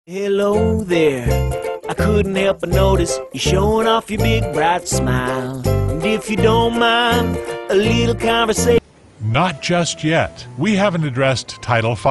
Hello there, I couldn't help but notice you're showing off your big bright smile. And if you don't mind, a little conversation. Not just yet. We haven't addressed Title V,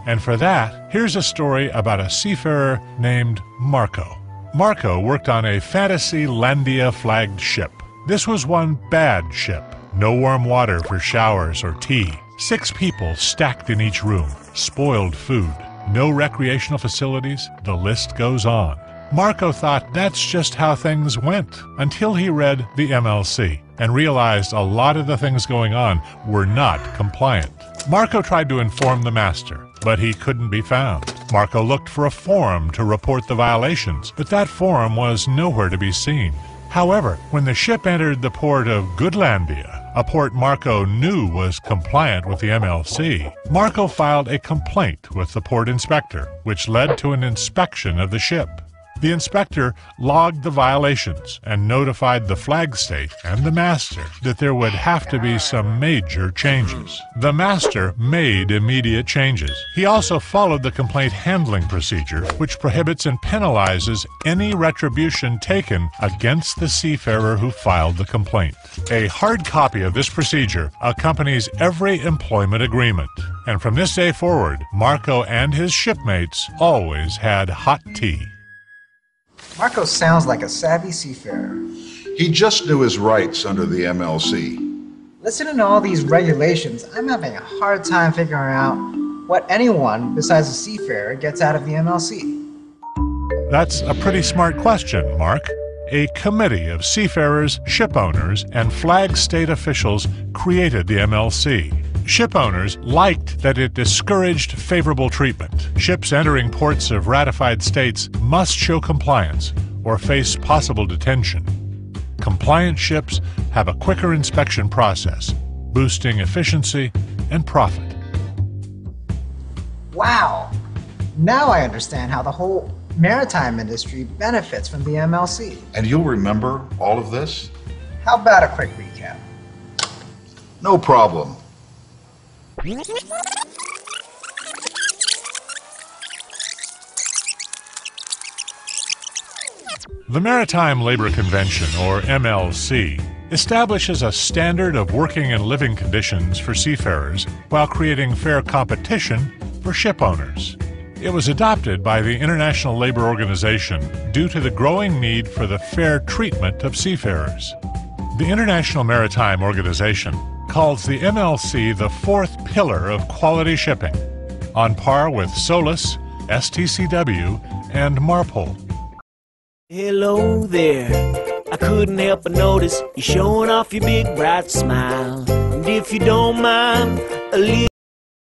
and for that, here's a story about a seafarer named Marco. Marco worked on a Fantasylandia flagged ship. This was one bad ship. No warm water for showers or tea. 6 people stacked in each room. Spoiled food. No recreational facilities. The list goes on. Marco thought that's just how things went until he read the MLC and realized a lot of the things going on were not compliant. Marco tried to inform the master, but he couldn't be found. Marco looked for a form to report the violations, but that form was nowhere to be seen. However, when the ship entered the port of Goodlandia, a port Marco knew was compliant with the MLC, Marco filed a complaint with the port inspector, which led to an inspection of the ship. The inspector logged the violations and notified the flag state and the master that there would have to be some major changes. The master made immediate changes. He also followed the complaint handling procedure, which prohibits and penalizes any retribution taken against the seafarer who filed the complaint. A hard copy of this procedure accompanies every employment agreement. And from this day forward, Marco and his shipmates always had hot tea. Marco sounds like a savvy seafarer. He just knew his rights under the MLC. Listening to all these regulations, I'm having a hard time figuring out what anyone besides a seafarer gets out of the MLC. That's a pretty smart question, Mark. A committee of seafarers, ship owners, and flag state officials created the MLC. Ship owners liked that it discouraged favorable treatment. Ships entering ports of ratified states must show compliance or face possible detention. Compliant ships have a quicker inspection process, boosting efficiency and profit. Wow! Now I understand how the whole maritime industry benefits from the MLC. And you'll remember all of this? How about a quick recap? No problem. The Maritime Labor Convention, or MLC, establishes a standard of working and living conditions for seafarers while creating fair competition for ship owners. It was adopted by the International Labor Organization due to the growing need for the fair treatment of seafarers. The International Maritime Organization calls the MLC the 4th pillar of quality shipping, on par with SOLAS, STCW, and MARPOL. Hello there, I couldn't help but notice you're showing off your big bright smile. And if you don't mind, a little